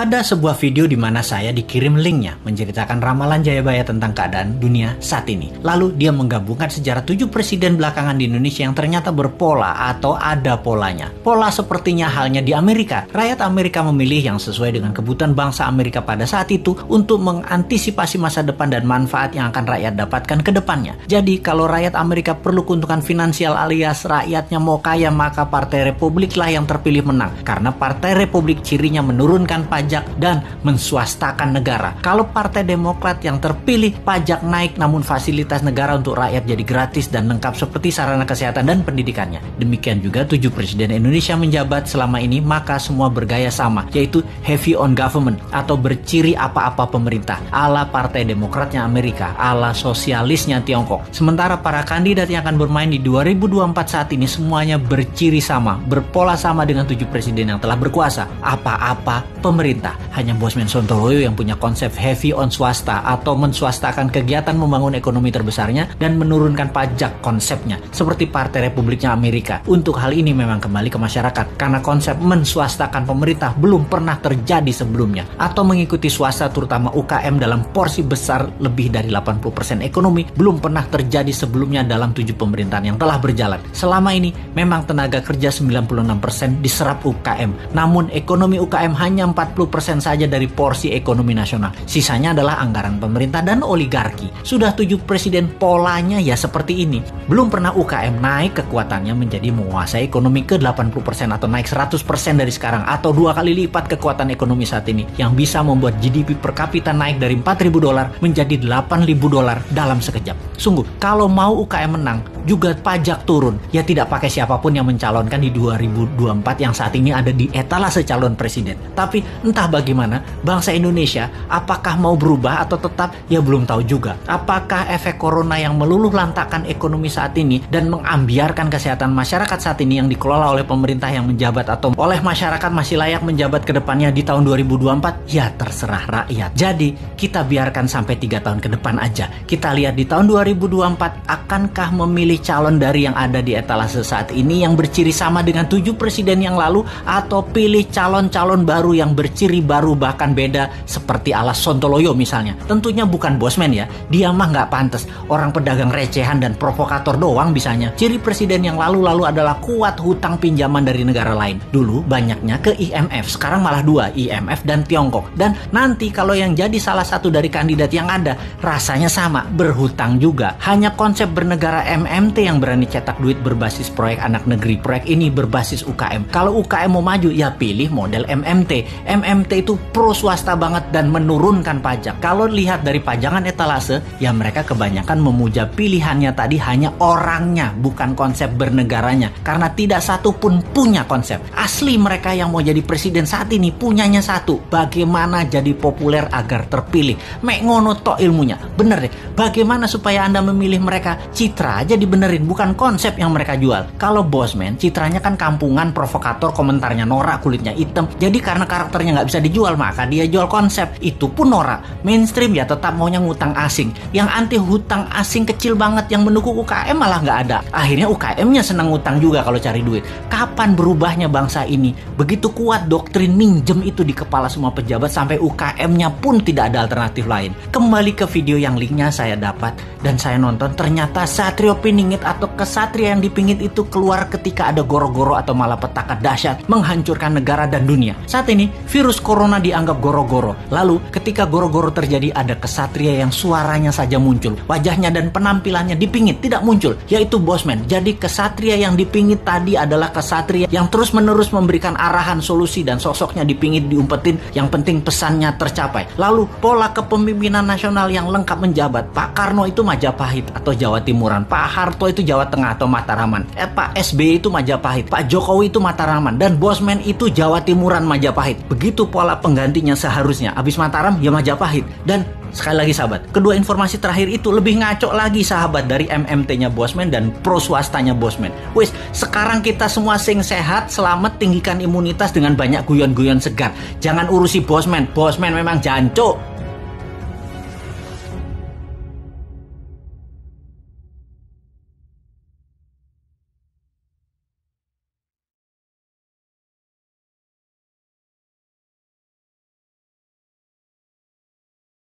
Ada sebuah video di mana saya dikirim linknya menceritakan ramalan Jayabaya tentang keadaan dunia saat ini. Lalu dia menggabungkan sejarah 7 presiden belakangan di Indonesia yang ternyata berpola atau ada polanya. Pola sepertinya halnya di Amerika. Rakyat Amerika memilih yang sesuai dengan kebutuhan bangsa Amerika pada saat itu untuk mengantisipasi masa depan dan manfaat yang akan rakyat dapatkan ke depannya. Jadi kalau rakyat Amerika perlu keuntungan finansial alias rakyatnya mau kaya, maka Partai Republik lah yang terpilih menang. Karena Partai Republik cirinya menurunkan pajak dan menswastakan negara. Kalau Partai Demokrat yang terpilih, pajak naik namun fasilitas negara untuk rakyat jadi gratis dan lengkap seperti sarana kesehatan dan pendidikannya. Demikian juga 7 presiden Indonesia menjabat selama ini, maka semua bergaya sama, yaitu heavy on government atau berciri apa-apa pemerintah, ala Partai Demokratnya Amerika, ala sosialisnya Tiongkok. Sementara para kandidat yang akan bermain di 2024 saat ini semuanya berciri sama, berpola sama dengan 7 presiden yang telah berkuasa, apa-apa pemerintah. Hanya Bosman Sontoloyo yang punya konsep heavy on swasta atau menswastakan kegiatan membangun ekonomi terbesarnya dan menurunkan pajak konsepnya seperti Partai Republiknya Amerika. Untuk hal ini memang kembali ke masyarakat karena konsep menswastakan pemerintah belum pernah terjadi sebelumnya, atau mengikuti swasta terutama UKM dalam porsi besar lebih dari 80% ekonomi belum pernah terjadi sebelumnya dalam 7 pemerintahan yang telah berjalan. Selama ini memang tenaga kerja 96% diserap UKM, namun ekonomi UKM hanya 40% saja dari porsi ekonomi nasional. Sisanya adalah anggaran pemerintah dan oligarki. Sudah 7 presiden polanya ya seperti ini. Belum pernah UKM naik kekuatannya menjadi menguasai ekonomi ke 80% atau naik 100% dari sekarang, atau 2 kali lipat kekuatan ekonomi saat ini yang bisa membuat GDP per kapita naik dari $4.000 menjadi $8.000 dalam sekejap. Sungguh, kalau mau UKM menang, juga pajak turun. Ya tidak pakai siapapun yang mencalonkan di 2024 yang saat ini ada di etalase calon presiden. Tapi entah bagaimana, bangsa Indonesia apakah mau berubah atau tetap, ya belum tahu juga. Apakah efek corona yang meluluh lantakan ekonomi saat ini dan mengambiarkan kesehatan masyarakat saat ini yang dikelola oleh pemerintah yang menjabat atau oleh masyarakat masih layak menjabat ke depannya di tahun 2024? Ya terserah rakyat. Jadi kita biarkan sampai 3 tahun ke depan aja. Kita lihat di tahun 2024 akankah memilih calon dari yang ada di etalase saat ini yang berciri sama dengan 7 presiden yang lalu, atau pilih calon-calon baru yang berciri baru bahkan beda seperti ala Sontoloyo misalnya. Tentunya bukan Bosman ya, dia mah nggak pantas, orang pedagang recehan dan provokator doang bisanya. Ciri presiden yang lalu-lalu adalah kuat hutang pinjaman dari negara lain. Dulu banyaknya ke IMF, sekarang malah 2, IMF dan Tiongkok. Dan nanti kalau yang jadi salah satu dari kandidat yang ada, rasanya sama, berhutang juga. Hanya konsep bernegara MMT yang berani cetak duit berbasis proyek anak negeri. Proyek ini berbasis UKM. Kalau UKM mau maju, ya pilih model MMT. MMT itu pro swasta banget dan menurunkan pajak. Kalau lihat dari pajangan etalase, ya mereka kebanyakan memuja pilihannya tadi hanya orangnya, bukan konsep bernegaranya. Karena tidak satu pun punya konsep. Asli mereka yang mau jadi presiden saat ini punyanya satu, bagaimana jadi populer agar terpilih. Mek ngono tok ilmunya. Bener deh, bagaimana supaya Anda memilih mereka? Citra aja dibenerin, bukan konsep yang mereka jual. Kalau Bosman, citranya kan kampungan, provokator, komentarnya norak, kulitnya hitam. Jadi karena karakternya nggak bisa dijual, maka dia jual konsep. Itu pun norak. Mainstream ya tetap maunya ngutang asing. Yang anti hutang asing kecil banget, yang mendukung UKM malah nggak ada. Akhirnya UKM-nya senang ngutang juga kalau cari duit. Kapan berubahnya bangsa ini? Begitu kuat doktrin minjem itu di kepala semua pejabat sampai UKM-nya pun tidak ada alternatif lain. Kembali ke video yang linknya saya dapat dan saya nonton, ternyata Satrio Piningit atau kesatria yang dipingit itu keluar ketika ada goro-goro atau malapetaka dahsyat menghancurkan negara dan dunia. Saat ini virus corona dianggap goro-goro. Lalu ketika goro-goro terjadi, ada kesatria yang suaranya saja muncul, wajahnya dan penampilannya dipingit tidak muncul, yaitu Bosman. Jadi kesatria yang dipingit tadi adalah kesatria yang terus-menerus memberikan arahan, solusi, dan sosoknya dipingit, diumpetin, yang penting pesannya tercapai. Lalu pola kepemimpinan nasional yang lengkap menjabat. Pak Karno itu Majapahit atau Jawa Timuran, Pak Harto itu Jawa Tengah atau Mataraman, Pak SBY itu Majapahit, Pak Jokowi itu Mataraman, dan Bosman itu Jawa Timuran Majapahit. Begitu pola penggantinya seharusnya. Abis Mataram ya Majapahit. Dan sekali lagi sahabat, kedua informasi terakhir itu lebih ngaco lagi sahabat dari MMT-nya Bosman dan pro swastanya Bosman. Wis, sekarang kita semua sing sehat, selamat, tinggikan imunitas dengan banyak guyon-guyon segar. Jangan urusi Bosman. Bosman memang jancuk.